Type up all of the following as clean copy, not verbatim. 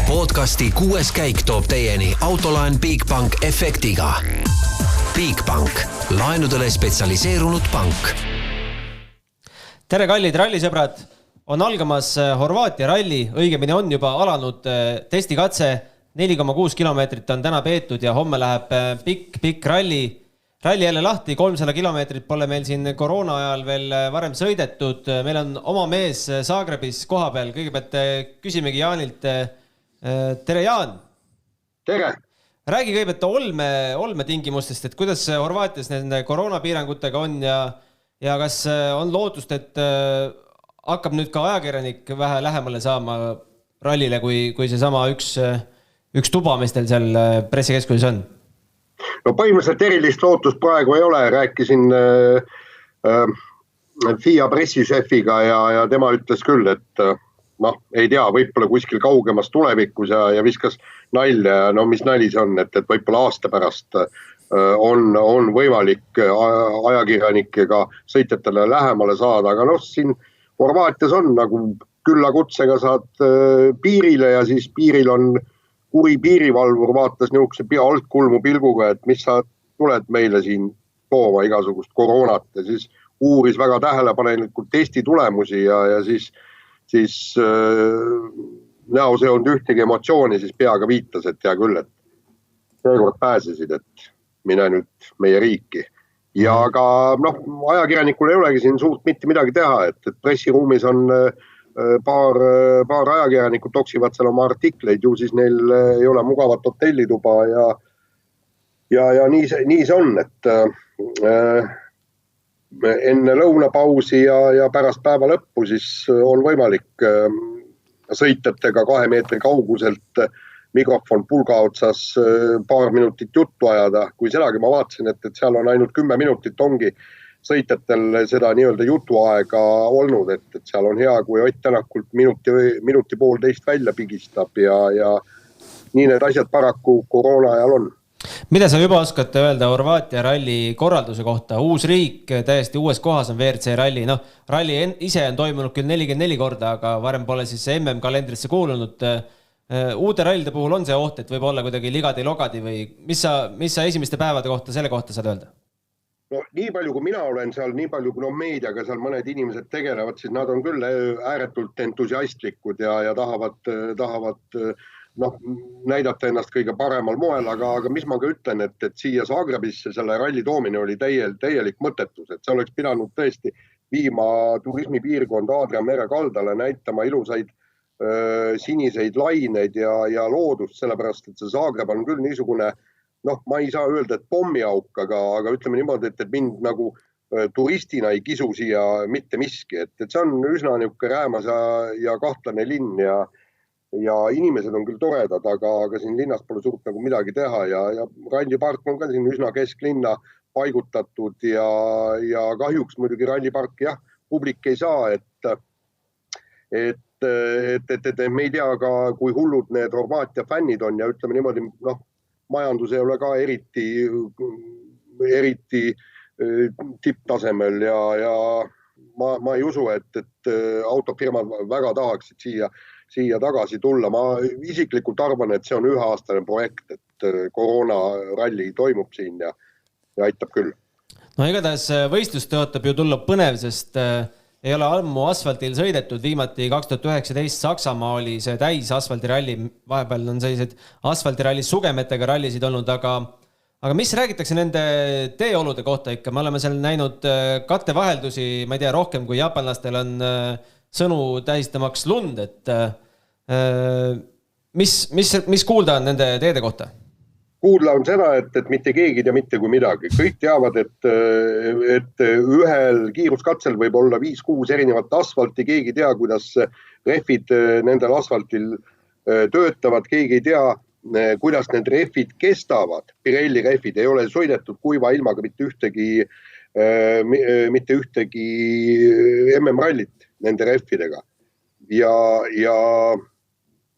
Podcasti 6. käik toob teieni autolaen Bigbank efektiga. Bigbank, laenudele spetsialiseerunud pank. Tere kallid rallisõbrad, on algamas Horvaatia ralli, õigemini on juba alanud testikatse, 4,6 kilomeetrit on täna peetud ja homme läheb pikk ralli. Ralli jälle lahti, 300 kilomeetrit pole meil siin koroona ajal veel varem sõidetud. Meil on oma mees Zagrebis koha peal. Kõigepealt küsimegi Jaanilt. Tere Jaan! Tere! Räägi kõigepealt olme tingimustest, et kuidas Horvaatias nende koroonapiirangutega on ja kas on lootust, et hakkab nüüd ka ajakirjanik vähe lähemale saama rallile, kui see sama üks tuba, mis teil seal pressikeskuses on? No põhimõtteliselt erilist lootust praegu ei ole. Rääkisin FIA pressišefiga ja tema ütles küll, et ei tea, võib-olla kuskil kaugemas tulevikus ja viskas nalja. No mis nali see on, et võib-olla aasta pärast on võimalik ajakirjanikega sõitjatele lähemale saada, aga siin Horvaatias on nagu küllakutsega saad piirile ja siis piiril on kuri piirivalvur vaatas niisuguse altkulmu pilguga, et mis sa tuled meile siin tooma igasugust koroonat ja siis uuris väga tähelepanelikult testi tulemusi ja siis näos ei olnud ühtegi emotsiooni, siis peaga viitas, et hea küll, et seekord pääsesid, et mine nüüd meie riiki. Ja aga ajakirjanikul ei olegi siin suurt mitte midagi teha, et pressiruumis on paar ajakirjanikku toksivad seal oma artikleid, ju siis neil ei ole mugavat hotellituba ja nii see on, et enne lõunapausi ja pärast päeva lõppu siis on võimalik sõitjatega 2 meetri kauguselt mikrofon pulga otsas paar minutit juttu ajada, kui sedagi ma vaatasin, et seal on ainult 10 minutit ongi sõitjatel seda nii-öelda jutuaega olnud, et seal on hea, kui Ott Tänakult minuti poolteist välja pigistab ja nii need asjad paraku koroona ajal on. Mida sa juba oskate öelda Horvaatia ralli korralduse kohta? Uus riik, täiesti uues kohas on WRC ralli. Ralli ise on toimunud küll 44 korda, aga varem pole siis MM kalendrisse kuulunud. Uute rallide puhul on see oht, et võib olla kuidagi ligadi-logadi või mis sa esimeste päevade kohta selle kohta saad öelda? No nii palju kui mina olen seal, nii palju kui meediaga seal mõned inimesed tegelevad, siis nad on küll ääretult entusiastlikud ja tahavad näidata ennast kõige paremal moel, aga mis ma ka ütlen, et siia Zagrebisse selle ralli toomine oli täielik mõttetus, et see oleks pidanud tõesti viima turismipiirkonda Aadria mere kaldale, näitama ilusaid siniseid laineid ja loodust, sellepärast, et see Zagreb on küll niisugune ma ei saa öelda, et pommiauk, aga ütleme niimoodi, et mind nagu turistina ei kisu siia mitte miski, et see on üsna niisugune räämas ja kahtlane linn ja inimesed on küll toredad, aga siin linnas pole suurt nagu midagi teha ja rallipark on ka siin üsna kesklinna paigutatud ja kahjuks muidugi rallipark publik ei saa, et me ei tea ka, kui hullud need Horvaatia fännid on ja ütleme niimoodi, majandus ei ole ka eriti tipptasemel ja ma ei usu, et autofirmad väga tahaksid siia tagasi tulla. Ma isiklikult arvan, et see on üheaastane projekt, et koroonaralli toimub siin ja aitab küll. Igatahes võistlust tõotab ju tulla põnev, sest ei ole ammu asfaltil sõidetud, viimati 2019 Saksamaa oli see täis asfaltiralli, vahepeal on sellised asfaltiralli sugemetega rallisid olnud, aga mis räägitakse nende teeolude kohta ikka? Me oleme seal näinud kattevaheldusi, ma ei tea, rohkem kui jaapanlastel on sõnu tähistamaks lund, et mis kuulda on nende teede kohta? Kuudla on seda, et mitte keegi ja mitte kui midagi. Kõik teavad, et ühel kiiruskatsel võib olla 5-6 erinevat asfalti, keegi tea, kuidas rehvid nendel asfaltil töötavad, keegi ei tea, kuidas need rehvid kestavad. Pirelli rehvid ei ole sõidetud kuiva ilmaga mitte ühtegi MM-rallit nende rehvidega. Ja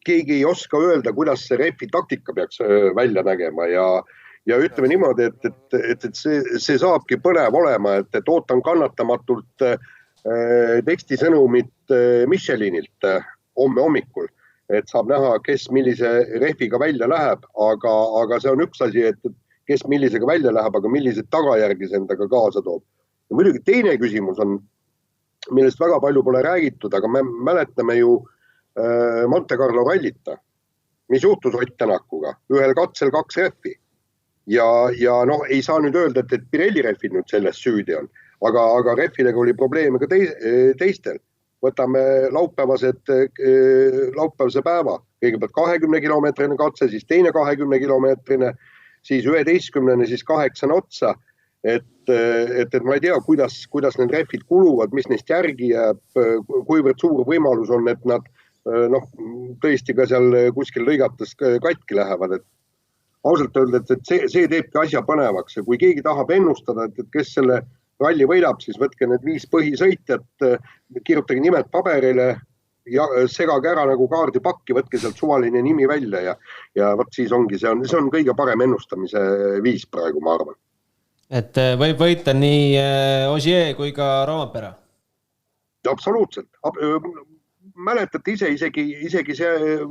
keegi ei oska öelda, kuidas see rehvi taktika peaks välja nägema ja ütleme niimoodi, et see saabki põnev olema, et ootan kannatamatult tekstisõnumit Michelinilt homme hommikul, et saab näha, kes millise rehviga välja läheb, aga see on üks asi, et kes millisega välja läheb, aga millised tagajärgi see endaga kaasa toob. Ja muidugi teine küsimus on, millest väga palju pole räägitud, aga me mäletame ju Monte Carlo rallita, mis juhtus Ott Tänakuga, ühel katsel 2 rehvi. Ja noh, ei saa nüüd öelda, et Pirelli rehvid nüüd selles süüdi on, aga rehvidega oli probleeme ka teistel. Võtame laupäevase päeva, kõigepealt 20-kilomeetrine katse, siis teine 20-kilomeetrine, siis 11, siis 8 otsa. Et ma ei tea, kuidas need rehvid kuluvad, mis neist järgi jääb, kuivõrd suur võimalus on, et nad tõesti ka seal kuskil lõigates katki lähevad. Et ausalt öelda, et see teebki asja põnevaks ja kui keegi tahab ennustada, et kes selle ralli võidab, siis võtke need 5 põhisõitjat, kirjutage nimed paberile ja segage ära nagu kaardipakki, võtke sealt suvaline nimi välja ja võt siis ongi, see on kõige parem ennustamise viis praegu, ma arvan. Et võib võita nii Ogier kui ka Roompere? Absoluutselt. Mäletate isegi see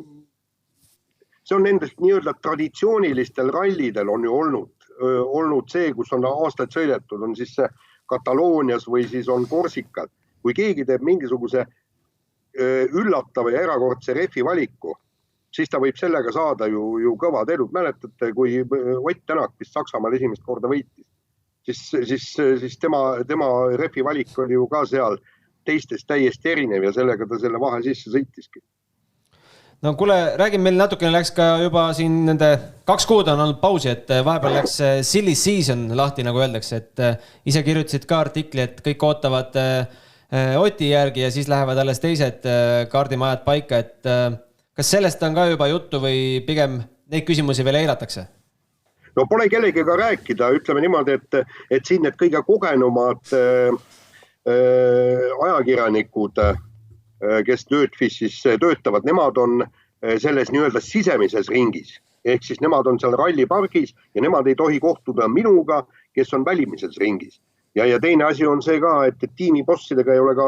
on nendest nii-öelda traditsioonilistel rallidel on ju olnud see, kus on aastaid sõidetud, on siis see Kataloonias või siis on Korsikal. Kui keegi teeb mingisuguse üllatava ja erakordse rehvi valiku, siis ta võib sellega saada ju kõvad edud. Mäletate, kui Ott Tänak vist Saksamaal esimest korda võitis, siis tema rehvi valik oli ju ka seal teistest täiesti erinev ja sellega ta selle vahe sisse sõitiski. No kuule, räägin, meil natukene läks ka juba siin nende 2 kuud on olnud pausi, et vahepeal läks silly season lahti, nagu öeldakse, et ise kirjutasid ka artikli, et kõik ootavad Oti järgi ja siis lähevad alles teised kaardimajad paika, et kas sellest on ka juba juttu või pigem neid küsimusi veel eiratakse? No pole kellegiga rääkida, ütleme niimoodi, et siin need kõige kogenumad ajakirjanikud, kes Nöötfissis töötavad, nemad on selles nii-öelda sisemises ringis. Ehk siis nemad on seal rallipargis ja nemad ei tohi kohtuda minuga, kes on välimises ringis. Ja teine asi on see ka, et tiimibossidega ei ole ka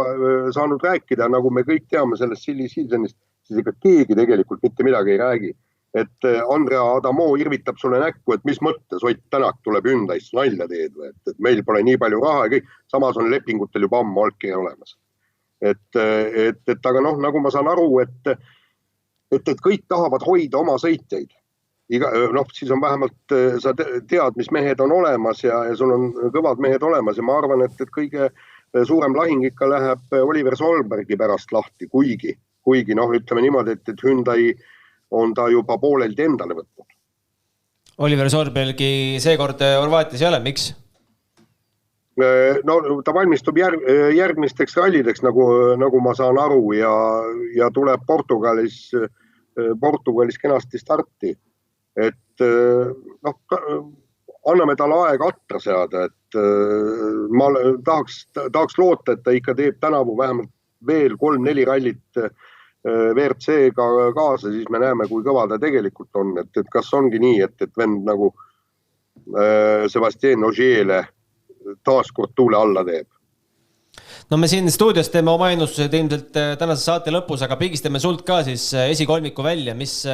saanud rääkida, nagu me kõik teame sellest silly seasonist, siis ega keegi tegelikult mitte midagi ei räägi. Et Andrea Adamo irvitab sulle näkku, et mis mõttes Ott Tänak tuleb Hyundai'st nalja teed või, et meil pole nii palju raha ja kõik, samas on lepingutel juba ammu allkirja olemas. Aga nagu ma saan aru, et kõik tahavad hoida oma sõitjaid. Siis on vähemalt, sa tead, mis mehed on olemas ja sul on kõvad mehed olemas ja ma arvan, et kõige suurem lahing ikka läheb Oliver Solbergi pärast lahti, kuigi ütleme niimoodi, et Hyundai on ta juba pooleldi endale võtnud. Oliver Solbergi seekord Horvaatias ei ole, miks? No ta valmistub järgmisteks rallideks, nagu ma saan aru ja tuleb Portugalis kenasti starti. Et anname talle aega atra seada, et ma tahaks loota, et ta ikka teeb tänavu vähemalt veel 3-4 rallit WRC-ga kaasa, siis me näeme, kui kõva ta tegelikult on, et kas ongi nii, et vend nagu Sébastien Ogier'le taas kord tuule alla teeb. No me siin stuudios teeme oma ennustused ilmselt tänase saate lõpus, aga pigistame sult ka siis esikolmiku välja, mis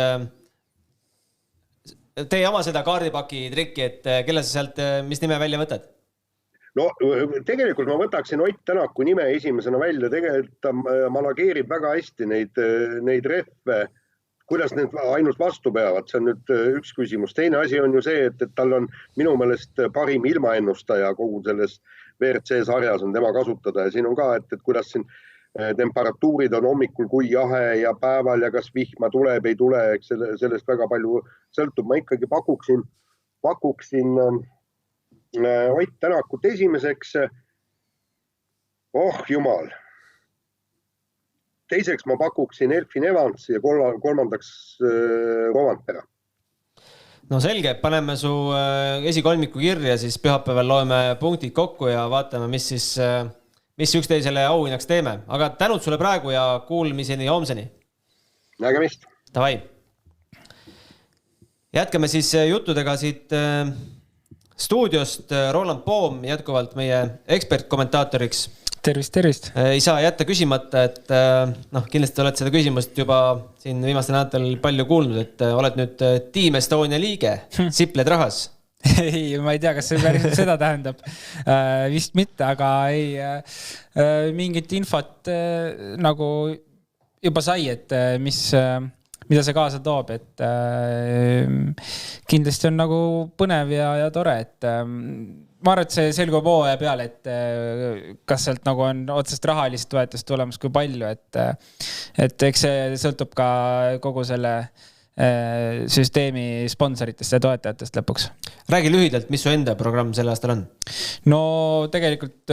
tee oma seda kaardipaki trikki, et kelle sa sealt, mis nime välja võtad? No tegelikult ma võtaksin Ott Tänaku nime esimesena välja, tegelikult ta manageerib väga hästi neid rehve, kuidas need ainult vastu peavad, see on nüüd üks küsimus. Teine asi on ju see, et tal on minu meelest parim ilmaennustaja kogu selles WRC sarjas on tema kasutada ja siin on ka, et kuidas siin temperatuurid on hommikul kui jahe ja päeval ja kas vihma tuleb, ei tule, eks sellest väga palju sõltub. Ma ikkagi pakuksin Ott Tänakut esimeseks. Oh jumal. Teiseks ma pakuksin Elfin Evansi ja kolmandaks Roompere. No selge, paneme su esikolmiku kirja, siis pühapäeval loeme punktid kokku ja vaatame, mis üksteisele auhinnaks teeme. Aga tänud sulle praegu ja kuulmiseni homseni. Nägemist. Davai. Jätkame siis juttudega siit stuudiost. Roland Poom jätkuvalt meie ekspertkommentaatoriks. Tervist. Ei saa jätta küsimata, et kindlasti oled seda küsimust juba siin viimastel nädalatel palju kuulnud, et oled nüüd Team Estonia liige, sipled rahas. Ei, ma ei tea, kas see päris seda tähendab. Vist mitte, aga mingit infot nagu juba sai, et mida see kaasa toob, et kindlasti on nagu põnev ja tore, et ma arvan, et see selgub hooaja peale, et kas sealt nagu on otsest rahalist toetust tulemas, kui palju, et eks see sõltub ka kogu selle süsteemi sponsoritest ja toetajatest lõpuks. Räägi lühidalt, mis su enda programm sel aastal on? No tegelikult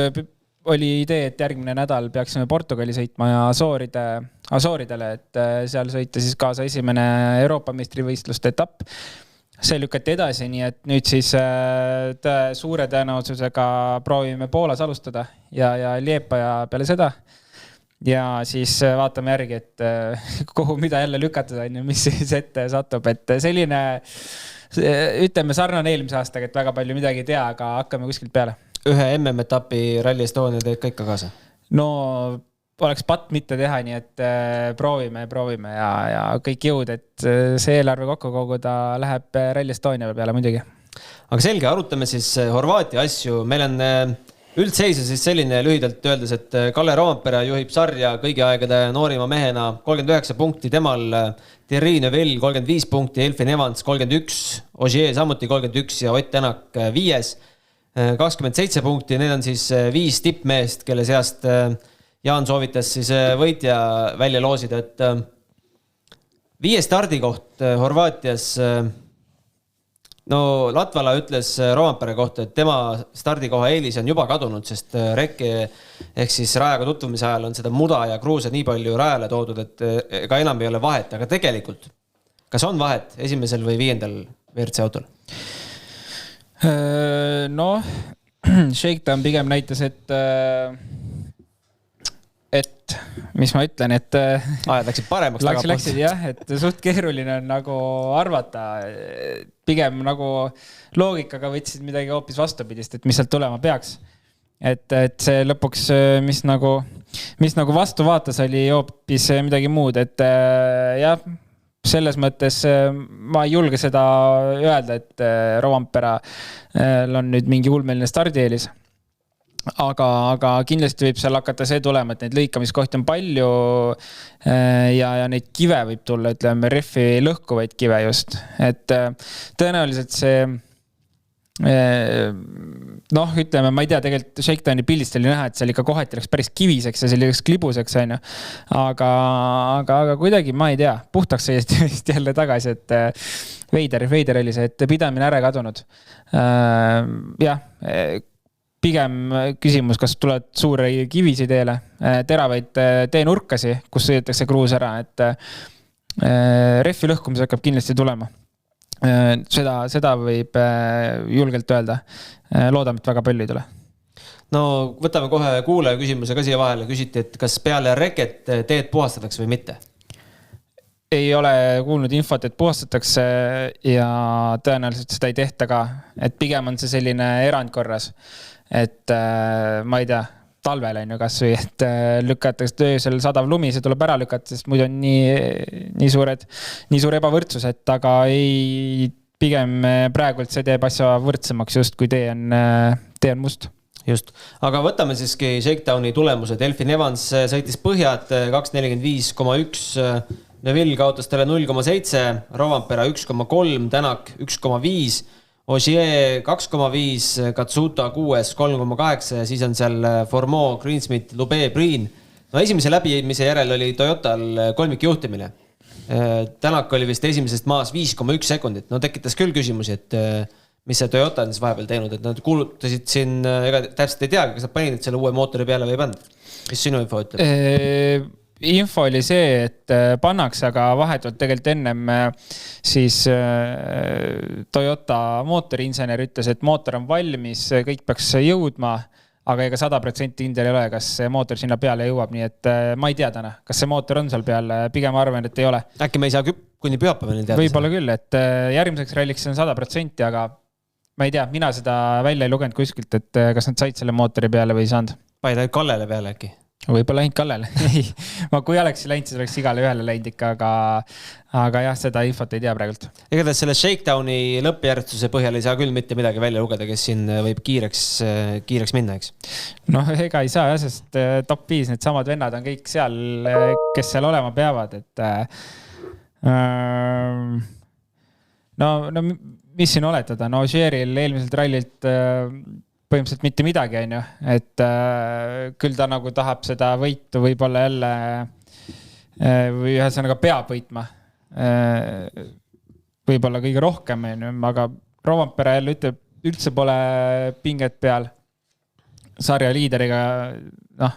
oli idee, et järgmine nädal peaksime Portugali sõitma ja Asooridele, et seal sõita siis kaasa esimene Euroopa meistrivõistluste etapp. See lükati edasi, nii et nüüd siis suure tõenäosusega proovime Poolas alustada ja Liepaja peale seda. Ja siis vaatame järgi, et kuhu mida jälle lükatada on ja mis siis ette satub. Et selline, ütleme sarnane eelmise aastaga, et väga palju midagi ei tea, aga hakkame kuskilt peale. Ühe MM-etapi Rally Estonia teed ka ikka kaasa? No oleks patt mitte teha, nii et proovime ja kõik jõud, et see eelarve kokku koguda läheb Rally Estonia peale muidugi. Aga selge, arutame siis Horvaatia asju. Meil on üldseis siis selline lühidalt öeldes, et Kalle Roompere juhib sarja kõigi aegade noorima mehena 39 punkti, temal Thierry Neuville 35 punkti, Elfyn Evans 31, Ogier samuti 31 ja Ott Tänak 5, 27 punkti. Need on siis 5 tippmeest, kelle seast Jaan soovitas siis võitja välja loosida, et 5 stardikoht Horvaatias. No Latvala ütles Roompere kohta, et tema stardikoha eelis on juba kadunud, sest Rekke ehk siis rajaga tutvumise ajal on seda muda ja kruusa nii palju rajale toodud, et ega enam ei ole vahet. Aga tegelikult, kas on vahet esimesel või 5. WRC autol? Noh, Shakedown pigem näitas, et mis ma ütlen, et ajad läksid paremaks läksid jah, et suht keeruline on nagu arvata, pigem nagu loogikaga võtsid midagi hoopis vastupidist, et mis sealt tulema peaks, et see lõpuks mis nagu vastu vaatas oli hoopis midagi muud, et jah, selles mõttes ma ei julge seda öelda, et Roompere on nüüd mingi ulmeline stardieelis. Aga kindlasti võib seal hakata see tulema, et neid lõikamiskohti on palju ja neid kive võib tulla, ütleme, rehvi lõhkuvaid kive just. Et tõenäoliselt see ütleme, ma ei tea, tegelikult Shakedowni pildist oli näha, et seal ikka kohati läks päris kiviseks ja selliseks klibuseks, on ju. Aga kuidagi, ma ei tea, puhtaks seest jälle tagasi, et veider oli see, et pidamine ära kadunud. Jah, pigem küsimus, kas tulevad suure kivisi teele, teravaid teenurkasi, kus sõidetakse kruus ära, et rehvi lõhkumis hakkab kindlasti tulema. Seda võib julgelt öelda. Loodame, et väga palju ei tule. No võtame kohe kuulaja küsimuse ka siia vahele. Küsiti, et kas peale Reket teed puhastatakse või mitte? Ei ole kuulnud infot, et puhastatakse ja tõenäoliselt seda ei tehta ka. Et pigem on see selline erandkorras. Et ma ei tea, talvel on ju kas või, et lükatakse öösel sadav lumi, see tuleb ära lükata, sest muidu on nii suur ebavõrdsus, et aga ei, pigem praegult see teeb asja võrdsemaks just, kui tee on must. Just, aga võtame siiski Shakedowni tulemused. Elfyn Evans sõitis põhjad 2.45,1, Neuville kaotas talle 0,7, Roompere 1,3, Tänak 1,5, Ogier 2,5, Katsuta 6, 3,8 ja siis on seal Formeau, Greensmith, Lube, Breen. No esimese läbimise järel oli Toyotal kolmikjuhtimine. Tänak oli vist esimesest maas 5,1 sekundit. No tekitas küll küsimusi, et mis see Toyota on siis vahepeal teinud, et nad kuulutasid siin, ega täpselt ei tea, kas nad panid selle uue mootori peale või ei pannud. Mis sinu info ütleb? Info oli see, et pannakse, aga vahetult tegelikult ennem siis Toyota mootoriinsener ütles, et mootor on valmis, kõik peaks jõudma, aga ega 100% kindel ei ole, kas see mootor sinna peale jõuab, nii et ma ei tea täna, kas see mootor on seal peal, pigem arvan, et ei ole. Äkki me ei saa kuni pühapäevani teada? Võib-olla küll, et järgmiseks ralliks on 100%, aga ma ei tea, mina seda välja ei lugenud kuskilt, et kas nad said selle mootori peale või ei saanud. Paid Kallele peale äkki? Võib-olla läinud Kallele. Ma kui oleks läinud, siis oleks igale ühele läinud ikka, aga jah, seda infot ei tea praegult. Igatahes selle Shakedowni lõppjärjestuse põhjal ei saa küll mitte midagi välja lugeda, kes siin võib kiireks minna, eks? Noh, ega ei saa, sest top 5 need samad vennad on kõik seal, kes seal olema peavad, et no mis siin oletada? No Sheril eelmiselt rallilt põhimõtteliselt mitte midagi, on ju. Et küll ta nagu tahab seda võitu võib-olla jälle või ühesõnaga peab võitma. Võib-olla kõige rohkem, on ju, aga Rovanpere jälle ütleb, üldse pole pinget peal. Sarja liideriga, noh,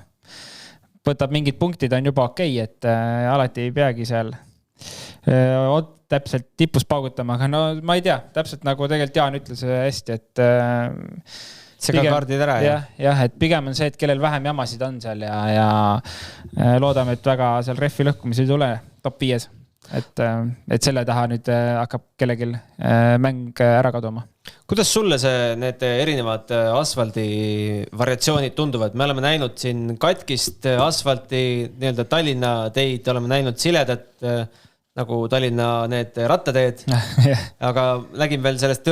võtab mingid punktid, on juba okei, et alati ei peagi seal täpselt tipus paugutama, aga no ma ei tea, täpselt nagu tegelikult Jaan ütles hästi, et Sega kaardid ära. Jah, et pigem on see, et kellel vähem jamasid on seal ja loodame, et väga seal refi lõhkumisi ei tule top 5. Et selle taha nüüd hakkab kellegil mäng ära kaduma. Kuidas sulle need erinevad asfaldi variatsioonid tunduvad? Me oleme näinud siin katkist asfalti, nii-öelda Tallinna teid, oleme näinud siledat nagu Tallinna need rattateed, aga nägin veel sellest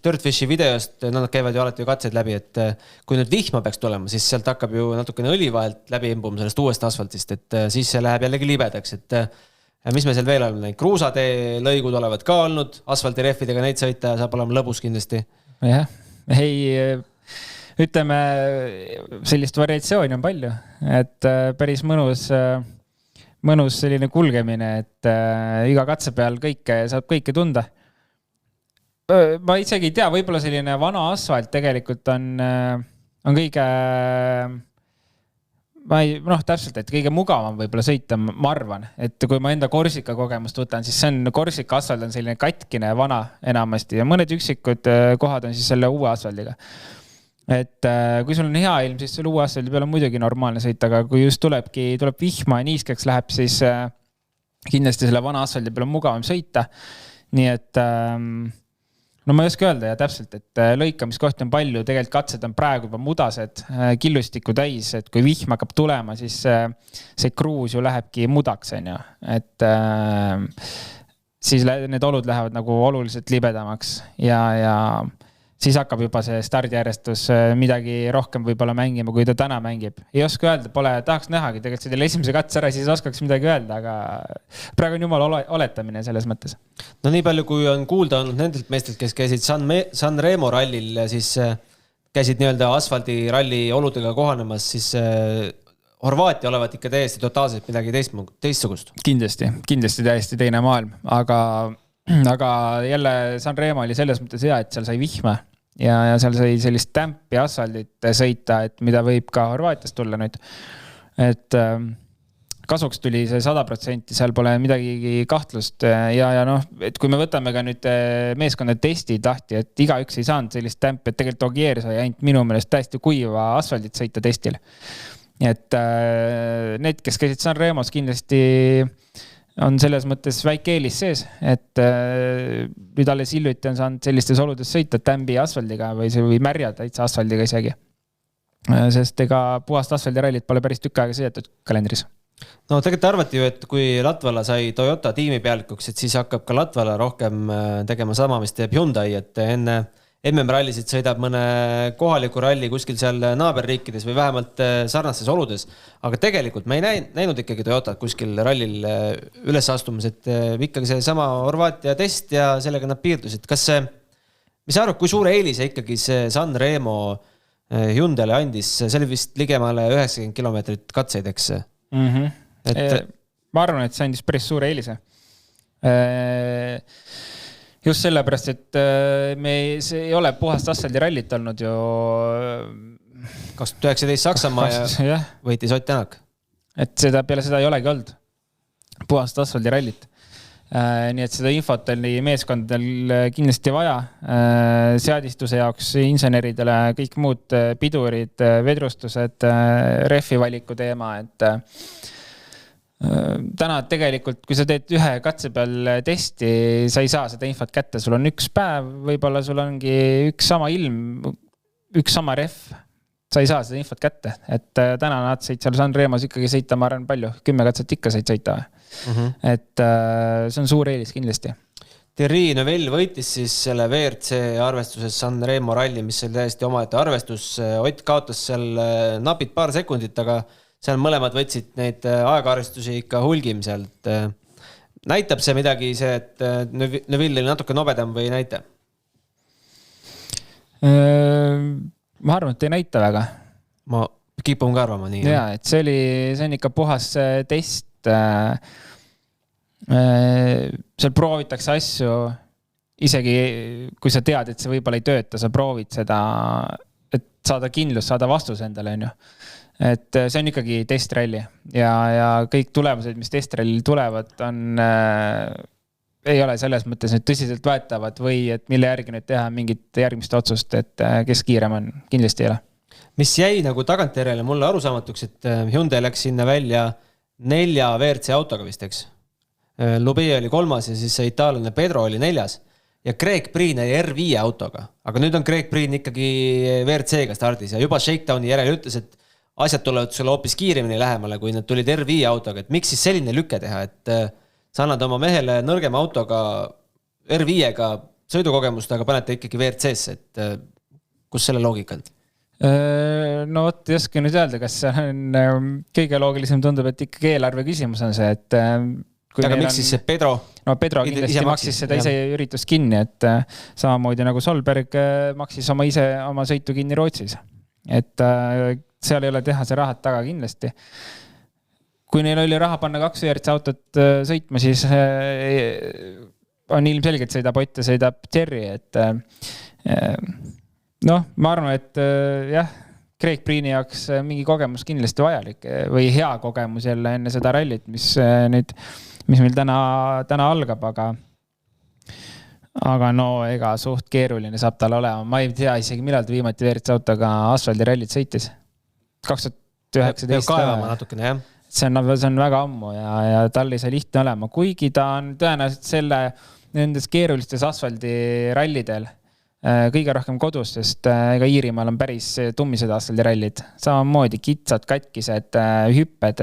Dirtfishi videost, nad käivad ju alati katseid läbi, et kui nüüd vihma peaks tulema, siis sealt hakkab ju natukene õli vahelt läbi imbuma sellest uuest asfaltist, et siis see läheb jällegi libedaks, et mis me seal veel oleme näinud? Kruusatee lõigud olevad ka olnud, asfaldirehvidega neid sõita saab olema lõbus kindlasti. Jah, ei, ütleme, sellist variatsiooni on palju, et päris mõnus selline kulgemine, et iga katse peal saab kõike tunda. Ma isegi ei tea, võib-olla selline vana asfalt tegelikult on kõige, täpselt, et kõige mugavam võib-olla sõita, ma arvan, et kui ma enda Korsika kogemust võtan, siis Korsika asfalt on selline katkine vana enamasti ja mõned üksikud kohad on siis selle uue asfaldiga. Et kui sul on hea ilm, siis selle uue asfaldi peal on muidugi normaalne sõita, aga kui just tuleb vihma ja niiskeks läheb, siis kindlasti selle vana asfaldi peal on mugavam sõita. Nii et no ma ei oska öelda ja täpselt, et lõikamiskohti on palju, tegelikult katsed on praegu juba mudased, killustiku täis, et kui vihm hakkab tulema, siis see kruus ju lähebki mudaks, on ju. Et siis need olud lähevad nagu oluliselt libedamaks ja siis hakkab juba see stardijärjestus midagi rohkem võib-olla mängima, kui ta täna mängib. Ei oska öelda, tahaks nähagi, tegelikult selle esimese katse ära, siis oskaks midagi öelda, aga praegu on jumala oletamine selles mõttes. No nii palju, kui on kuulda olnud nendelt meestelt, kes käisid San Remo rallil, siis käisid nii-öelda asfaldi ralli oludega kohanemas, siis Horvaatia olevat ikka täiesti totaalselt midagi teistsugust. Kindlasti täiesti teine maailm, aga jälle San Remo oli selles mõttes hea, et seal sai vihma ja seal sai sellist tämpi asfaldit sõita, et mida võib ka Horvaatiast tulla nüüd. Et kasuks tuli see 100%, seal pole midagi kahtlust ja noh, et kui me võtame ka nüüd meeskonna testid lahti, et igaüks ei saanud sellist tämpi, et tegelikult Ogier sai ainult minu meelest täiesti kuiva asfaldit sõita testil. Et need, kes käisid San Remos kindlasti on selles mõttes väike eelis sees, et nüüd alles hiljuti on saanud sellistes oludes sõita tämbi asfaldiga või märja täitsa asfaldiga isegi. Sest ega puhast asfaldirallit pole päris tükk aega sõidetud kalendris. No tegelikult arvati ju, et kui Latvala sai Toyota tiimi pealikuks, et siis hakkab ka Latvala rohkem tegema sama, mis teeb Hyundai, et enne MM-rallisid sõidab mõne kohaliku ralli kuskil seal naaberriikides või vähemalt sarnastes oludes. Aga tegelikult me ei näinud ikkagi Toyotat kuskil rallil üles astumas, et ikkagi see sama Horvaatia test ja sellega nad piirdusid. Kas see, mis arvad, kui suure eelise ikkagi see San Remo Hyundai'le andis? See oli vist ligemale 90 kilomeetrit katseid, eks? Ma arvan, et see andis päris suure eelise. Just sellepärast, et see ei ole puhast asfaldirallit olnud ju 2019 Saksamaa ja võitis Ott Tänak. Et peale seda ei olegi olnud puhast asfaldirallit. Nii et seda infot oli meeskondadel kindlasti vaja. Seadistuse jaoks inseneridele kõik muud pidurid, vedrustused, refi valiku teema, et täna tegelikult, kui sa teed ühe katse peal testi, sa ei saa seda infot kätte, sul on üks päev, võib-olla sul ongi üks sama ilm, üks sama ref sa ei saa seda infot kätte, et täna nad sõid seal Sanremos ikkagi sõita, ma arvan palju, 10 katset ikka said sõita. Et see on suur eelis kindlasti. Thierry Neuville võitis siis selle WRC arvestuses Sanremo ralli, mis oli täiesti omaette arvestus. Ott kaotas seal napid paar sekundit, aga seal mõlemad võtsid neid aegaarvestusi ikka hulgim sealt. Näitab see midagi see, et Neuville oli natuke nobedam või ei näita? Ma arvan, et ei näita väga. Ma kipun ka arvama nii. Ja, et see on ikka puhas test. Seal proovitakse asju, isegi kui sa tead, et see võib-olla ei tööta, sa proovid seda, et saada kindlust, saada vastus endale. Et see on ikkagi testralli ja kõik tulemused, mis testrallil tulevad, ei ole selles mõttes nüüd tõsiselt võetavad või et mille järgi nüüd teha mingit järgmist otsust, et kes kiirem on, kindlasti ei ole. Mis jäi nagu tagantjärele mulle arusaamatuks, et Hyundai läks sinna välja 4 WRC autoga vist, eks? Lubé oli 3. ja siis see itaallane Pedro oli 4. ja Greg Breen oli R5 autoga, aga nüüd on Greg Breen ikkagi WRC-ga stardis ja juba Shakedowni järel ütles, et asjad tulevad sulle hoopis kiiremini lähemale, kui nad tulid R5 autoga, et miks siis selline lüke teha, et sa annad oma mehele nõrgema autoga R5-ga sõidukogemust, aga panete ikkagi WRC-sse, et kus selle loogika on? No võt, ei oska nüüd öelda, kas see on kõige loogilisem tundub, et ikkagi eelarve küsimus on see, et aga miks siis see Pedro? No Pedro kindlasti maksis seda ise üritust kinni, et samamoodi nagu Solberg maksis oma sõitu kinni Rootsis. Et seal ei ole teha see rahad taga kindlasti. Kui neil oli raha panna 2 WRC autot sõitma, siis on ilmselgelt sõidab Ott ja sõidab Thierry, et ma arvan, et jah, Greg Breeni jaoks mingi kogemus kindlasti vajalik või hea kogemus jälle enne seda rallit, mis meil täna algab, aga no ega suht keeruline saab tal olema. Ma ei tea isegi millal ta viimati WRC autoga asfaldirallit sõitis. 2019. Kaevama natukene, jah. See on väga ammu ja tal ei saa lihtne olema, kuigi ta on tõenäoliselt nendes keerulistes asfaldirallidel kõige rohkem kodus, sest ega Iirimaal on päris tummised asfaldirallid. Samamoodi kitsad, katkised, hüpped.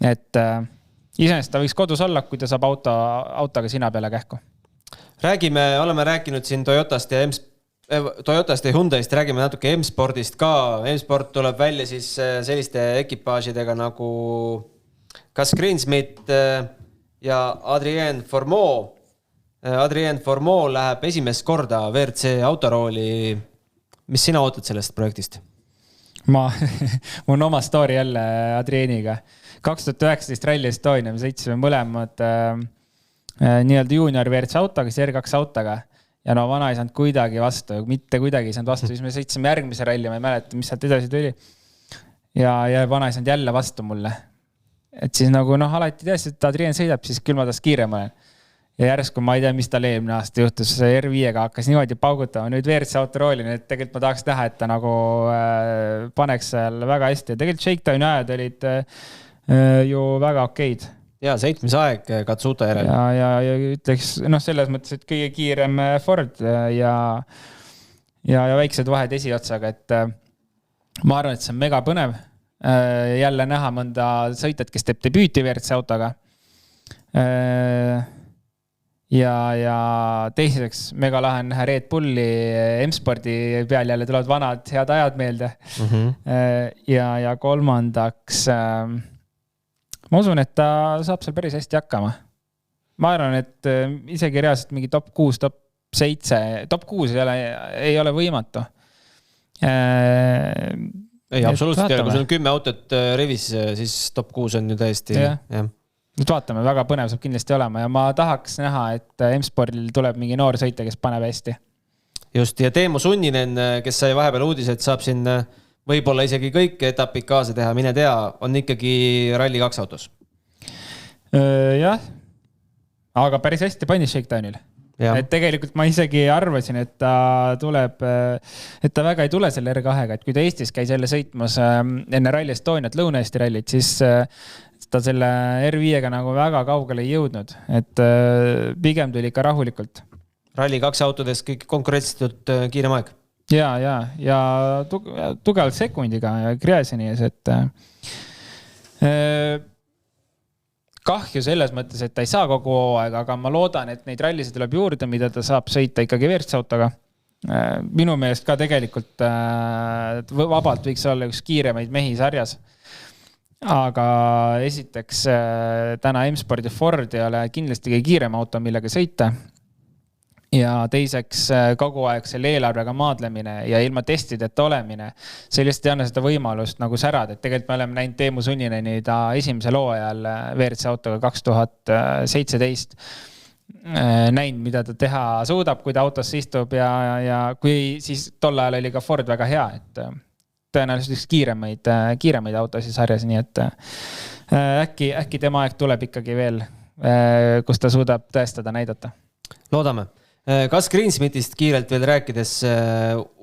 Et iseenesest ta võiks kodus olla, kui ta saab autoga sina peale kähku. Oleme rääkinud siin Toyotast ja Hyundaist, räägime natuke M-spordist ka. M-sport tuleb välja siis selliste ekipaažidega nagu Gus Greensmith ja Adrien Fourmeau. Adrien Fourmeau läheb esimest korda WRC autorooli. Mis sina ootad sellest projektist? Mul on oma story jälle Adrieniga. 2019 Rally Estonia, me sõitsime mõlemad nii-öelda junior WRC autoga, siis R2 autoga. Ja no vana ei saanud kuidagi vastu, mitte kuidagi ei saanud vastu. Siis me sõitsime järgmise ralli, ma ei mäleta, mis sealt edasi tuli. Ja vana ei saanud jälle vastu mulle. Et siis nagu alati teas, et Adrien sõidab, siis küll ma tas kiirem olen. Ja järsku ma ei tea, mis tal eelmine aasta juhtus. R5-ga hakkas niimoodi paugutama. Nüüd WRC autorooli, et tegelikult ma tahaks teha, et ta nagu paneks seal väga hästi. Ja tegelikult Shakedowni ajad olid ju väga okeid. Ja 7. aeg Katsuta järel. Ja ütleks, selles mõttes, et kõige kiirem Ford ja väiksed vahed esiotsaga, et ma arvan, et see on mega põnev. Jälle näha mõnda sõitat, kes teeb debüüti WRC autoga. Ja teiseks mega lahe näha Red Bulli M-spordi peal jälle tulevad vanad head ajad meelde. Ja kolmandaks ma usun, et ta saab seal päris hästi hakkama. Ma arvan, et isegi reaalselt mingi top 6, top 7, top 6 ei ole võimatu. Ei, absoluutselt. Kui sul on 10 autot rivis, siis top 6 on ju täiesti. Nüüd vaatame, väga põnev saab kindlasti olema ja ma tahaks näha, et M-spordil tuleb mingi noor sõita, kes paneb hästi. Just, ja Teemu Sunninen, kes sai vahepeal uudised, saab siin võib-olla isegi kõik etapid kaasa teha, mine tea, on ikkagi Rally 2 autos. Jah, aga päris hästi pandis Shakedownil. Et tegelikult ma isegi arvasin, et ta väga ei tule selle R2-ga, et kui ta Eestis käis jälle sõitmas enne Rally Estoniat, Lõuna-Eesti rallit, siis ta selle R5-ga nagu väga kaugele ei jõudnud, et pigem tuli ikka rahulikult. Rally 2 autodes kõik konkurentsitult kiirem aeg. ja tugevalt sekundiga ja Gräzini ees, et kahju selles mõttes, et ta ei saa kogu hooaega, aga ma loodan, et neid rallisid tuleb juurde, mida ta saab sõita ikkagi WRC-autoga. Minu meelest ka tegelikult vabalt võiks olla üks kiiremaid mehi sarjas. Aga esiteks täna M-Spordi Ford ei ole kindlasti kõige kiirem auto, millega sõita. Ja teiseks kogu aeg selle eelarvega maadlemine ja ilma testideta olemine, see lihtsalt ei anna seda võimalust nagu särada, et tegelikult me oleme näinud Teemu Sunineni ta esimesel hooajal WRC autoga 2017 näinud, mida ta teha suudab, kui ta autosse istub ja kui siis tol ajal oli ka Ford väga hea, et tõenäoliselt üks kiiremaid autosid sarjas, nii et äkki tema aeg tuleb ikkagi veel, kus ta suudab tõestada, näidata. Loodame. Kas Greensmithist kiirelt veel rääkides,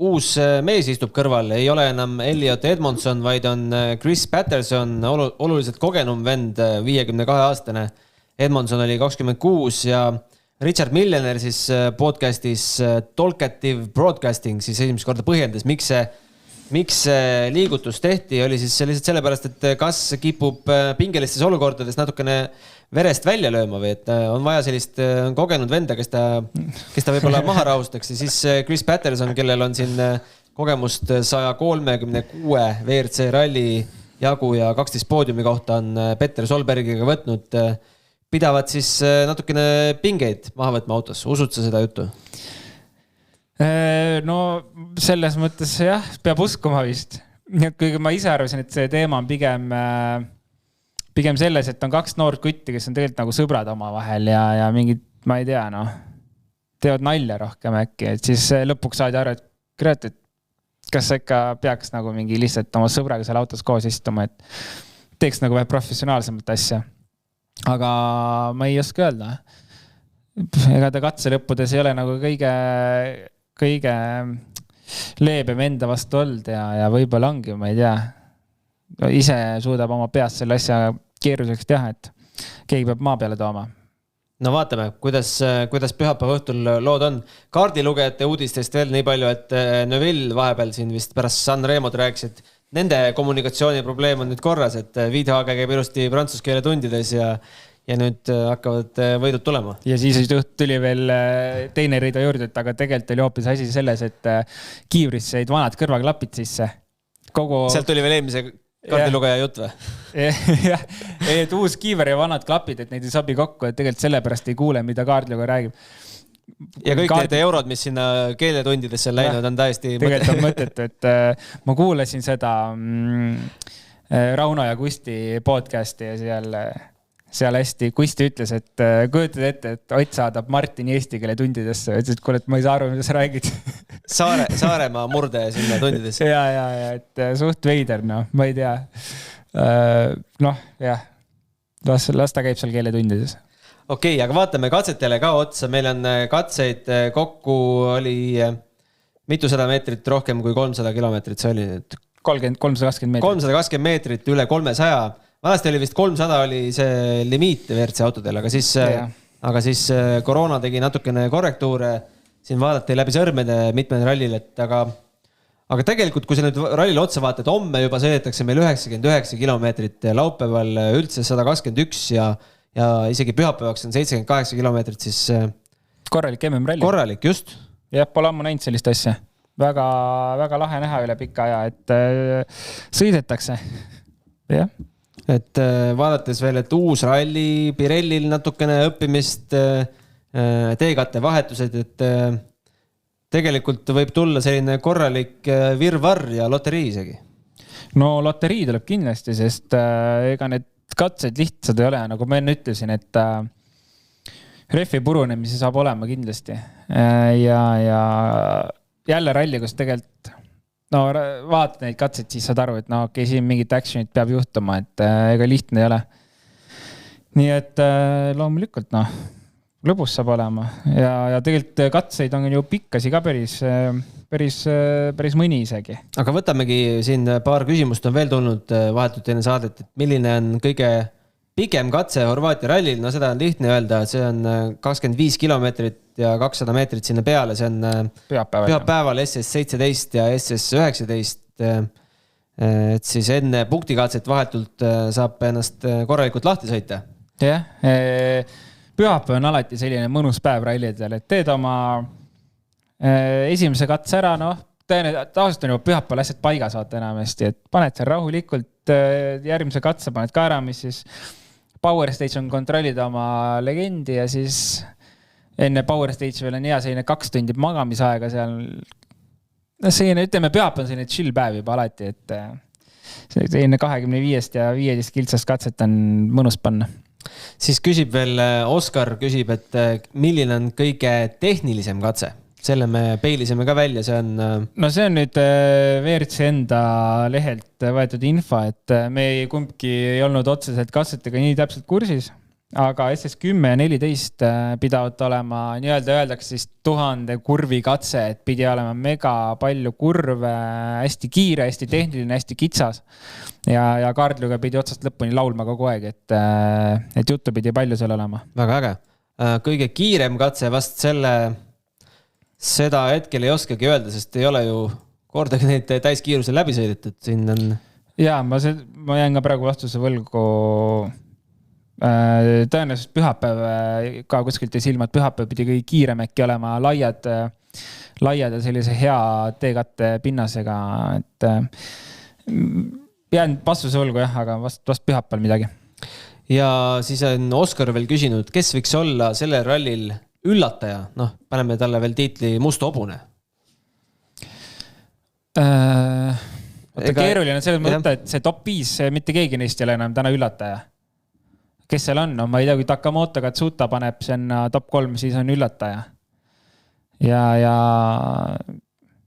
uus mees istub kõrval, ei ole enam Elliot Edmondson, vaid on Chris Patterson, oluliselt kogenum vend, 52-aastane. Edmondson oli 26 ja Richard Millener siis podcastis Talkative Broadcasting siis esimest korda põhjendas, miks see liigutus tehti, oli siis lihtsalt sellepärast, et kas kipub pingelistes olukordades natukene verest välja lööma või et on vaja sellist kogenud venda, kes ta võib-olla maha rahustaks ja siis Chris Patterson, kellel on siin kogemust 136 WRC ralli jagu ja 12 poodiumi kohta on Petter Solbergiga võtnud, pidavad siis natukene pingeid maha võtma autos. Usud sa seda juttu? No selles mõttes jah, peab uskuma vist. Kuigi ma ise arvasin, et see teema on pigem selles, et on kaks noort kutti, kes on tegelikult nagu sõbrad oma vahel ja mingid, ma ei tea, teevad nalja rohkem äkki, et siis lõpuks saadi aru, et kurat, et kas ikka peaks nagu mingi lihtsalt oma sõbraga seal autos koos istuma, et teeks nagu vähe professionaalsemat asja. Aga ma ei oska öelda. Ega ta katse lõppudes ei ole nagu kõige leebem enda vastu olnud ja võib-olla ongi, ma ei tea, ise suudab oma peas selle asja keeruliseks teha, et keegi peab maa peale tooma. No vaatame, kuidas pühapäeva õhtul lood on. Kaardilugejate uudistest veel nii palju, et Neuville vahepeal siin vist pärast San Remod rääkis, et nende kommunikatsiooniprobleem on nüüd korras, et Wiedhage käib ilusti prantsuskeele tundides ja nüüd hakkavad võidud tulema. Ja siis tuli veel teine rida juurde, et aga tegelikult oli hoopis asi selles, et kiivrisse jäid vanad kõrvaklapid sisse. Sealt tuli veel eelmise kaardilugeja jutt või? Jah, et uus kiiver ja vanad klapid, et neid ei sobi kokku, et tegelikult sellepärast ei kuule, mida kaardilugeja räägib. Ja kõik need eurod, mis sinna keeletundidesse läinud, on täiesti tegelikult on mõttetu, et ma kuulasin seda Rauno ja Kusti podcasti ja seal hästi Kusti ütles, et kujutad ette, et Ott saadab Martini eesti keele tundidesse, et kuule, et ma ei saa aru, mida sa räägid. Saaremaa murde sinna tundidesse. Ja, et suht veider, ma ei tea. Jah, las ta käib seal keeletundides. Okei, aga vaatame katsetele ka otsa. Meil on katseid kokku oli mitusada meetrit rohkem kui 300 kilomeetrit. See oli 320 meetrit. 320 meetrit üle 300. Vanasti oli vist 300 oli see limiit WRC autodel, aga siis koroona tegi natukene korrektuure. Siin vaadati läbi sõrmede mitmed rallil, aga tegelikult, kui sa nüüd rallile otsa vaatad, homme juba sõidetakse meil 99 kilomeetrit, laupäeval üldse 121 ja isegi pühapäevaks on 78 kilomeetrit, siis korralik MM-ralli. Korralik, just. Jah, pole ammu näinud sellist asja. Väga, väga lahe näha üle pika aja, et sõidetakse. Jah. Et vaadates veel, et uus ralli, Pirellil natukene õppimist, teekatte vahetused, et tegelikult võib tulla selline korralik virvarr ja loterii isegi. No loterii tuleb kindlasti, sest ega need katsed lihtsad ei ole, nagu ma enne ütlesin, et refi purunemisi saab olema kindlasti. Ja jälle ralli, kus tegelikult vaatad neid katseid, siis saad aru, et siin mingit actionit peab juhtuma, et ega lihtne ei ole. Nii et loomulikult, lõbus saab olema. Ja tegelikult katseid on ju pikkasi ka päris mõni isegi. Aga võtamegi siin paar küsimust on veel tulnud vahetult enne saadet, et milline on kõige pikem katse Horvaatia rallil, no seda on lihtne öelda, see on 25 kilomeetrit ja 200 meetrit sinna peale, see on pühapäeval SS17 ja SS19, et siis enne punktikatset vahetult saab ennast korralikult lahti sõita. Jah, pühapäev on alati selline mõnus päev rallidel, et teed oma esimese katse ära, noh, tavaliselt on juba pühapäeval asjad paigas vaata enamasti, et paned seal rahulikult järgmise katse, paned ka ära, mis siis Power Stage on kontrollida oma legendi ja siis enne Power Stage veel on hea selline 2 tundi magamisaega seal. Selline, ütleme, pühapäev on selline chill päev juba alati, et selline 25 ja 15 kiltsast katset on mõnus panna. Siis küsib veel, Oskar küsib, et milline on kõige tehnilisem katse? Selle me peilisime ka välja, see on... No see on nüüd WRC enda lehelt võetud info, et me kumbki ei olnud otseselt katsetega nii täpselt kursis, aga SS10 ja 14 pidavad olema, nii-öelda öeldakse siis 1000 kurvi katse, et pidi olema mega palju kurve, hästi kiire, hästi tehniline, hästi kitsas. Ja Kaardluga pidi otsast lõpuni laulma kogu aeg, et juttu pidi palju seal olema. Väga äge. Kõige kiirem katse vast seda hetkel ei oskagi öelda, sest ei ole ju kordagi neid täiskiiruse läbi sõidetud. Siin on... Jaa, ma jään ka praegu vastuse võlgu. Tõenäoliselt pühapäev ka kuskilt ei silma, et pühapäev pidi kõige kiirem äkki olema laiad ja sellise hea teekatte pinnasega. Et jään vastuse võlgu, jah, aga vast pühapäeval midagi. Ja siis on Oskar veel küsinud, kes võiks olla selle rallil üllataja, noh, paneme talle veel tiitli must hobune. Keeruline selles mõttes, et see top 5, mitte keegi neist ei ole enam täna üllataja. Kes seal on? No, ma ei tea, kui Takamoto Katsuta paneb sinna top 3, siis on üllataja. Ja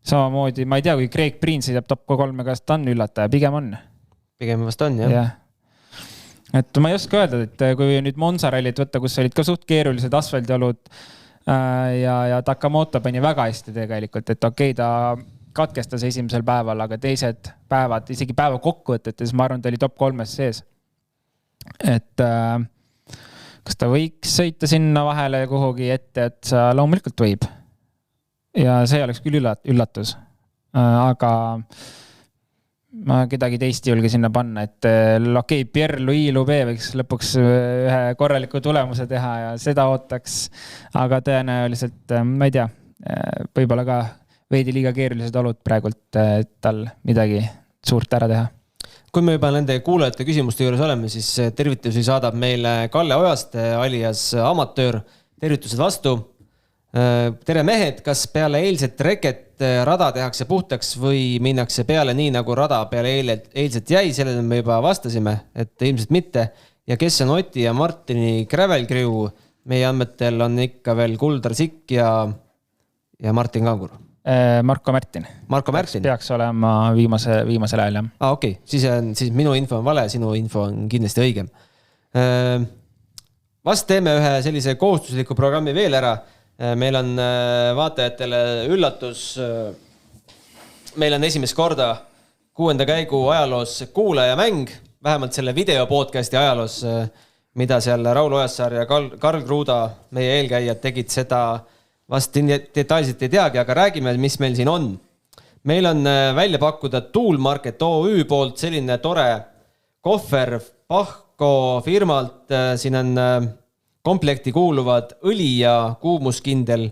samamoodi, ma ei tea, kui Craig Breen sõidab top 3, kas ta on üllataja? Pigem on. Pigem vast on, jah. Et ma ei oska öelda, et kui nüüd Monza rallit võtta, kus olid ka suht keerulised asfaldiolud ja Takamoto pani väga hästi tegelikult, et okei, ta katkestas esimesel päeval, aga teised päevad, isegi päeva kokkuvõtetes, ma arvan, ta oli top 3 sees. Et kas ta võiks sõita sinna vahele kuhugi ette, et sa loomulikult võib. Ja see oleks küll üllatus. Aga ma kedagi teist ei julge sinna panna, et okei, Pierre-Louis Loubé võiks lõpuks ühe korraliku tulemuse teha ja seda ootaks, aga tõenäoliselt, ma ei tea, võib-olla ka veidi liiga keerulised olud praegult tal midagi suurt ära teha. Kui me juba nende kuulajate küsimuste juures oleme, siis tervitusi saadab meile Kalle Ojaste alias amatöör. Tervitused vastu. Tere mehed, kas peale eilset reket rada tehakse puhtaks või minnakse peale nii, nagu rada peale eilset jäi? Sellele me juba vastasime, et ilmselt mitte. Ja kes on Oti ja Martini Gravel Crew? Meie andmetel on ikka veel Kuldar Sikk ja Martin Kangur. Marko Märtin. Marko Märtin? Peaks olema viimasel ajal, jah. Okei. Siis minu info on vale, sinu info on kindlasti õigem. Vast teeme ühe sellise kohustusliku programmi veel ära. Meil on vaatajatele üllatus. Meil on esimest korda 6. käigu ajaloos kuulajamäng, vähemalt selle videopodcasti ajaloos, mida seal Raul Ojassaar ja Karl Kruuda, meie eelkäijad, tegid seda vast detailselt ei teagi, aga räägime, mis meil siin on. Meil on välja pakkuda Tool Market OÜ poolt selline tore kohver Pahko firmalt. Siin on komplekti kuuluvad õli ja kuumuskindel.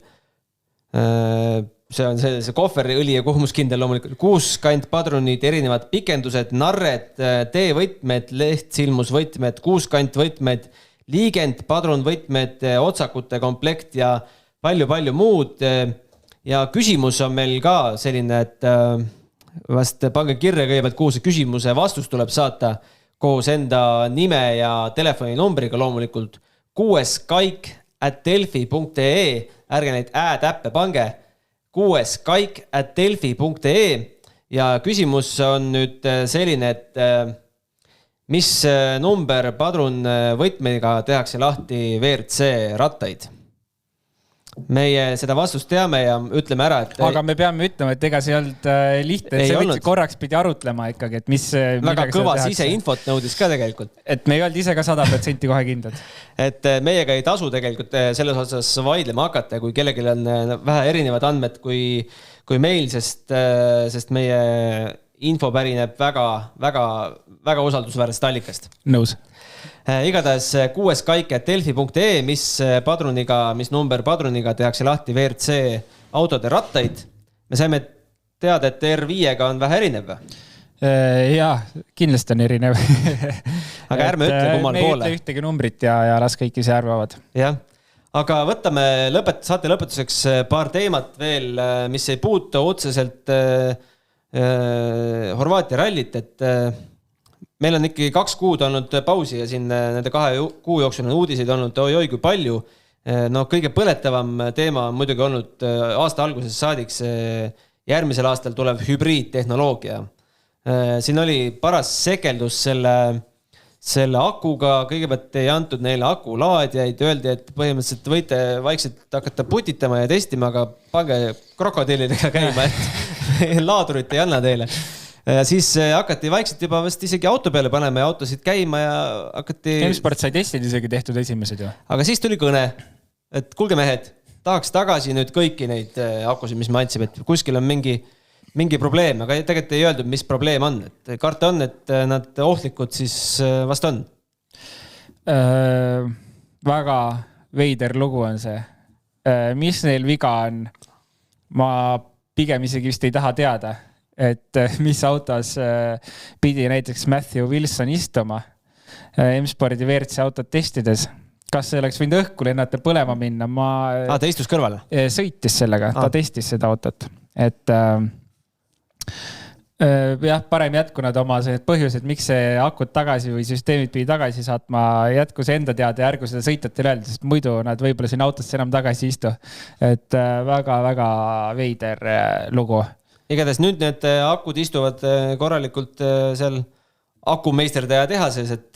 See on see kohver, õli ja kuumuskindel loomulikult. 6 kantpadrunid, erinevad pikendused, narred, T-võtmed, lehtsilmusvõtmed, 6 kantvõtmed, liigend, padrunvõtmed, otsakute komplekt ja palju muud. Ja küsimus on meil ka selline, et vast pange kirja kõigepealt, kuhu see küsimuse vastus tuleb saata koos enda nime ja telefoninumbriga loomulikult 6kaik@delfi.ee, ärge neid täppe pange, 6kaik@delfi.ee ja küsimus on nüüd selline, et mis number padrun võtmega tehakse lahti WRC rattaid? meie seda vastust teame ja ütleme ära, et... Aga me peame ütlema, et ega see ei olnud lihtne, et see korraks pidi arutlema ikkagi, et mis... Väga kõva siseinfot nõudis ka tegelikult. Et me ei olnud ise ka 100% kohe kindlad. Et meiega ei tasu tegelikult selles osas vaidlema hakata, kui kellelgi on vähe erinevad andmed kui meil, sest meie info pärineb väga usaldusväärsest allikast. Nõus. Igatahes 6 kaik@delfi.ee, mis number padruniga tehakse lahti WRC autode rattaid. Me saime teada, et R5-ga on vähe erinev. Jaa, kindlasti on erinev. Aga ärme ütle kummal poole. Me ei ütle ühtegi numbrit ja las kõik ise arvavad. Jah. Aga võtame saate lõpetuseks paar teemat veel, mis ei puuta otseselt Horvaatia rallit, et meil on ikkagi 2 kuud olnud pausi ja siin nende 2 kuu jooksul on uudiseid olnud oi kui palju. No kõige põletavam teema on muidugi olnud aasta alguses saadiks järgmisel aastal tulev hübriidtehnoloogia. Siin oli paras sekeldus selle akuga, kõigepealt ei antud neile akulaadjaid, öeldi, et põhimõtteliselt võite vaikselt hakata putitama ja testima, aga pange krokodillidega käima, et laadurit ei anna teile. Siis hakati vaikselt juba vast isegi auto peale panema ja autosid käima ja hakati... M-Sport sai testid isegi tehtud esimesed ju. Aga siis tuli kõne, et kuulge mehed, tahaks tagasi nüüd kõiki neid akusid, mis me andsime, et kuskil on mingi probleem, aga tegelikult ei öeldud, mis probleem on. Et karta on, et nad ohtlikud siis vast on. Väga veider lugu on see. Mis neil viga on? Ma pigem isegi vist ei taha teada, et mis autos pidi näiteks Matthew Wilson istuma M-Spordi WRC autot testides. Kas see oleks võinud õhku lennata põlema minna? Ta istus kõrvale? Sõitis sellega, ta testis seda autot. Et jah, parem jätku nad oma põhjused, miks see akud tagasi või süsteemid pidi tagasi saatma, jätku see enda teada ja ärgu seda sõitjatel öelda, sest muidu nad võib-olla siin autosse enam tagasi istu. Et väga veider lugu. Igatahes nüüd need akud istuvad korralikult seal akumeisterdaja tehases, et...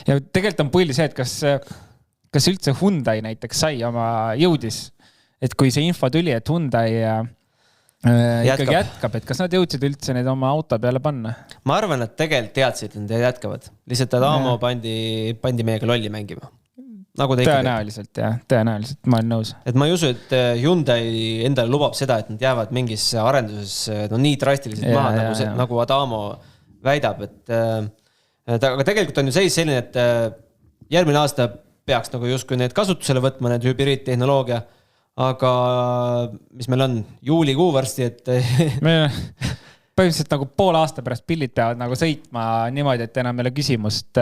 Ja tegelikult on põhiline see, et kas üldse Hyundai näiteks sai oma jõudis, et kui see info tuli, et Hyundai ikkagi jätkab, et kas nad jõudsid üldse need oma auto peale panna? Ma arvan, et tegelikult teadsid, et nad jätkavad. Lihtsalt Adamo pandi meiega lolli mängima. Nagu tõenäoliselt, jah. Tõenäoliselt, ma olen nõus. Et ma ei usu, et Hyundai endale lubab seda, et nad jäävad mingisse arenduses nii drastiliselt maha, nagu Adamo väidab. Aga tegelikult on ju seis selline, et järgmine aasta peaks nagu justkui need kasutusele võtma, need hübriidtehnoloogia, aga mis meil on juulikuu varsti, et... Põhimõtteliselt nagu pool aasta pärast pillid peavad nagu sõitma niimoodi, et enam ei ole küsimust,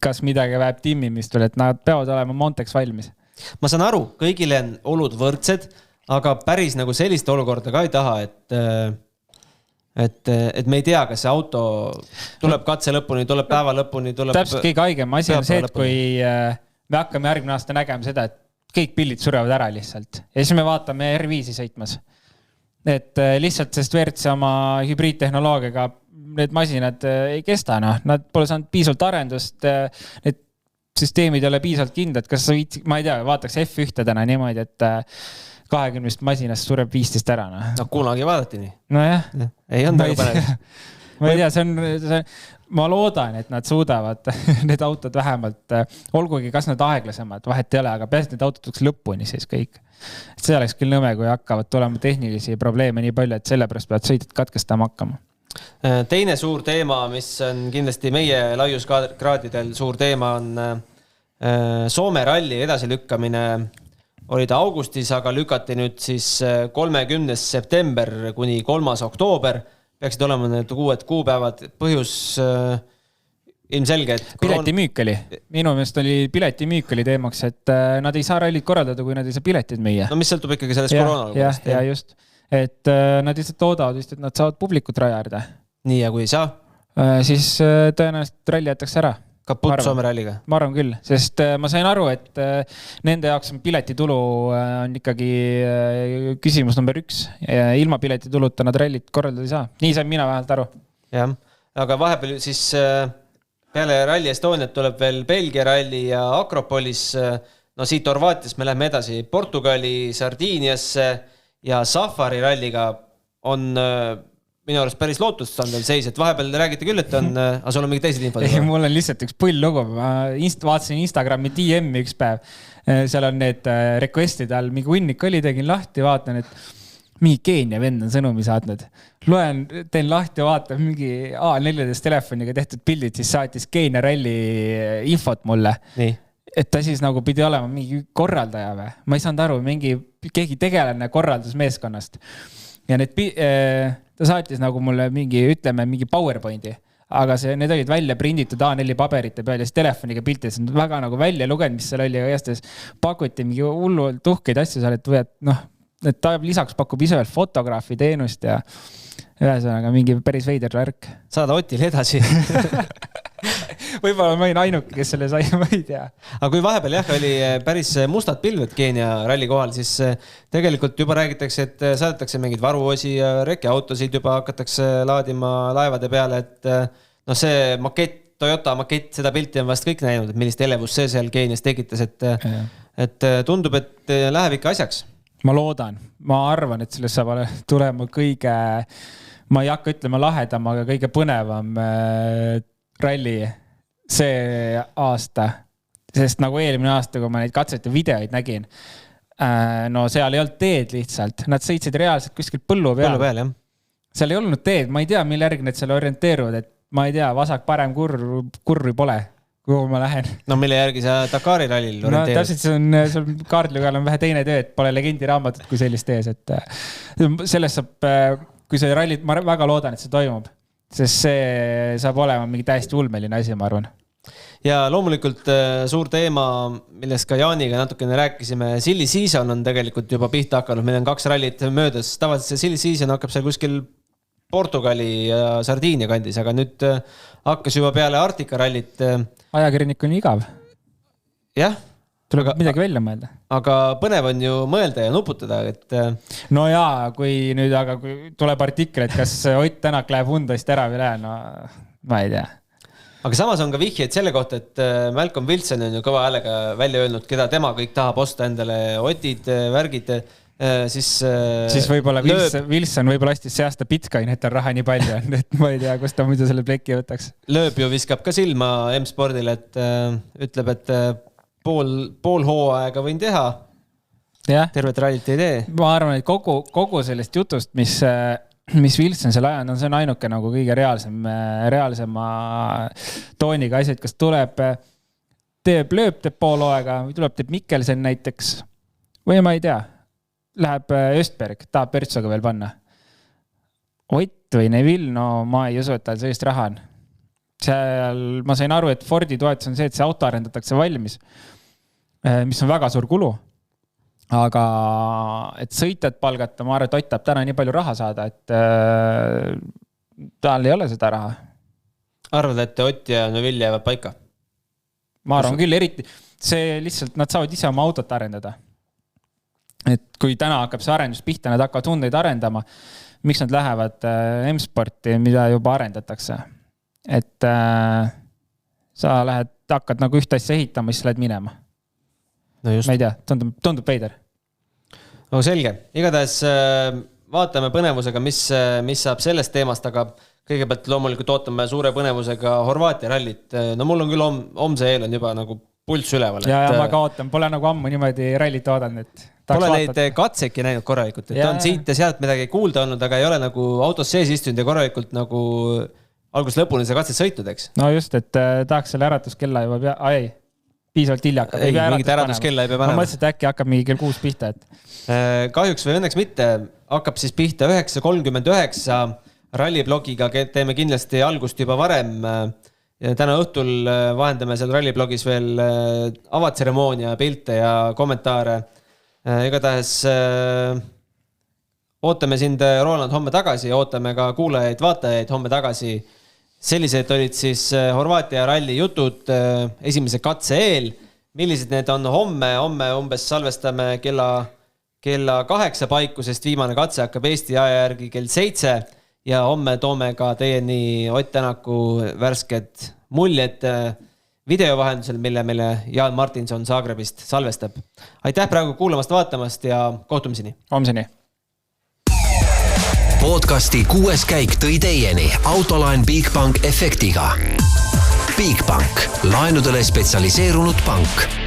kas midagi väeb timmimist veel, et nad peavad olema Monteks valmis. Ma saan aru, kõigile on olud võrdsed, aga päris nagu sellist olukorda ka ei taha, et me ei tea, kas see auto tuleb katse lõpuni, tuleb päeva lõpuni, tuleb... Täpselt kõige haigem asi on see, et kui me hakkame järgmine aasta nägema seda, et kõik pillid surevad ära lihtsalt. Ja siis me vaatame R5 sõitmas. Et lihtsalt sest WRC oma hübriidtehnoloogiaga need masinad ei kesta, nad pole saanud piisavalt arendust, need süsteemid ei ole piisavalt kindlad, kas ma ei tea, vaataks F1 täna niimoodi, et 20 masinast sureb 15 ära. No kunagi vaadati nii. Nojah. Ei on väga panev. Ma ei tea, ma loodan, et nad suudavad need autod vähemalt, olgugi kas nad aeglasemad, vahet ei ole, aga peast need autod tuleks lõpuni siis kõik. See oleks küll nõme, kui hakkavad tulema tehnilisi probleeme nii palju, et sellepärast peavad sõitjad katkestama hakkama. Teine suur teema, mis on kindlasti meie laiuskraadidel suur teema, on Soome ralli edasilükkamine. Oli ta augustis, aga lükati nüüd siis 30. september kuni 3. oktoober. Peaksid olema need uued kuupäevad. Põhjus ilmselge, et... Piletimüük oli. Minu meelest oli piletimüük oli teemaks, et nad ei saa rallit korraldada, kui nad ei saa piletid müüa. No mis sõltub ikkagi sellest koroonalugust? Ja just. Et nad lihtsalt loodavad vist, et nad saavad publikut rajaarda. Nii, ja kui ei saa? Siis tõenäoliselt ralli jätaks ära. Kaput Soome ralliga? Ma arvan küll, sest ma sain aru, et nende jaoks piletitulu on ikkagi küsimus number 1. Ilma piletituluta nad rallit korraldada ei saa. Nii sain mina vähemalt aru. Jah, aga vahepeal siis peale Rally Estoniat tuleb veel Belgia ralli ja Akropolis. no siit Horvaatiast me läheme edasi Portugali, Sardiiniasse ja Safari ralliga on minu arust päris lootustandev seis, et vahepeal räägite küll, et on, aga sul on mingi teised infod. Ei, mul on lihtsalt üks pull lugu. Ma vaatasin Instagrami DM-i üks päev. Seal on need requestid all, mingi hunnik oli, tegin lahti, vaatan, et mingi Keenia vend on sõnumi saatnud. Loen, teen lahti, vaatan, mingi A14 telefoniga tehtud pildid, siis saatis Keenia ralli infot mulle. Nii. Et ta siis nagu pidi olema mingi korraldaja või? Ma ei saanud aru, keegi tegelane korraldusmeeskonnast. Ja ta saatis nagu mulle mingi PowerPointi, aga need olid välja prinditud A4 paberite peal ja siis telefoniga piltid, väga nagu välja lugenud, mis seal oli, ja jästes pakuti mingi hullult tuhkeid asju seal, et ta lisaks pakub ise veel fotograafi teenust ja ühesõnaga mingi päris veider värk. Saada Otile edasi. Võib-olla ma olin ainuke, kes selle sai, ma ei tea. Aga kui vahepeal oli päris mustad pilved Keenia ralli kohal, siis tegelikult juba räägitakse, et saadetakse mingeid varuosi ja rekiautosid juba hakatakse laadima laevade peale, et no see Toyota makett, seda pilti on vast kõik näinud, et millist elevust see seal Keenias tekitas, et tundub, et läheb ikka asjaks. Ma loodan, ma arvan, et sellest saab tulema kõige, ma ei hakka ütlema lahedam, aga kõige põnevam ralli see aasta, sest nagu eelmine aasta, kui ma neid katsete videoid nägin, no seal ei olnud teed lihtsalt, nad sõitsid reaalselt kuskil põllu peal, jah. Seal ei olnud teed, ma ei tea, mille järgi need seal orienteeruvad, et ma ei tea, vasak, parem kurvi pole, kuhu ma lähen. No mille järgi sa Dakari rallil orienteerud? No täpselt, sul kaardlugal on vähe teine töö, et pole legendi raamatut kui sellist ees, et sellest saab, kui see ralli, ma väga loodan, et see toimub, sest see saab olema mingi täiesti ulmeline asi, ma arvan. Ja loomulikult suur teema, millest ka Jaaniga natukene rääkisime, Silly Season on tegelikult juba pihta hakanud, meil on 2 rallit möödas, tavaliselt see Silly Season hakkab seal kuskil Portugali ja Sardiinia kandis, aga nüüd hakkas juba peale Arktika rallit. Ajakirjanik on igav. Jah. Tuleb midagi välja mõelda. Aga põnev on ju mõelda ja nuputada, et... No jaa, kui tuleb artikkel, et kas Ott Tänak läheb Hyundai'st ära või lähe, no ma ei tea. Aga samas on ka vihjeid selle kohta, et Malcolm Wilson on ju kõva häälega välja öelnud, keda tema kõik tahab osta endale Otid, värgid, siis võib-olla Wilson võib-olla hastis see aasta Bitcoin, et on raha nii palju, et ma ei tea, kust ta muidu selle pleki võtaks. Lööb ju viskab ka silma M-spordile, et ütleb, et pool hooaega võin teha. Tervet rallit ei tee. Ma arvan, et kogu sellest jutust, mis Wilson selle ajand on, see on ainuke nagu kõige reaalsema tooniga asjad, kas lööb pool hooaega või teeb Mikkelsen näiteks või ma ei tea. Läheb Östberg, tahab Pörtsoga veel panna. Ott või Neville, no ma ei usu, et tal sellist raha on. Seal, ma sain aru, et Fordi toetus on see, et see auto arendatakse valmis, mis on väga suur kulu. Aga et sõitjad palgata, ma arvan, et Ott tahab täna nii palju raha saada, et tal ei ole seda raha. Arvad, et Ott ja Neville jäävad paika? Ma arvan küll, eriti see lihtsalt, nad saavad ise oma autot arendada. Et kui täna hakkab see arendus pihta, nad hakkavad Hyundaid arendama, miks nad lähevad M-sporti, mida juba arendatakse. Et sa hakkad nagu ühte asja ehitama, siis lähed minema. No just. Ma ei tea, tundub veider. No selge. Igatahes vaatame põnevusega, mis saab sellest teemast, aga kõigepealt loomulikult ootame suure põnevusega Horvaatia rallit. No mul on küll homse eel on juba nagu pulss üleval. Ja ma ka ootan, pole nagu ammu niimoodi rallit oodan, et pole neid katseki näinud korralikult, et on siit ja sealt midagi kuulda olnud, aga ei ole nagu autos sees istunud ja korralikult nagu algusest lõpuni see katset sõitnud, eks? No just, et tahaks selle äratuskella juba piisavalt hilja hakkab. Ei, mingit äratuskella ei pea panema. Ma mõtlesin, et äkki hakkab mingi kell 6 pihta. Kahjuks või õnneks mitte, hakkab siis pihta 9.39 ralliblogiga, teeme kindlasti algust juba varem. Täna õhtul vahendame seal ralliblogis veel avatseremoonia, pilte ja kommentaare. Igatahes ootame sind, Roland, homme tagasi ja ootame ka kuulajaid, vaatajaid homme tagasi. Sellised olid siis Horvaatia ralli jutud esimese katse eel. Millised need on homme? Homme umbes salvestame kella 8 paiku, sest viimane katse hakkab Eesti aja järgi kell 7 ja homme toome ka teieni Ott Tänaku värsked muljed video vahendusel, mille meile Jaan Martinson Zagrebist salvestab. Aitäh praegu kuulamast, vaatamast ja kohtumiseni. Homseni. Podcasti 6. käik tõi teieni Autoline Bigbank efektiga. Bigbank, laenudele spetsialiseerunud pank.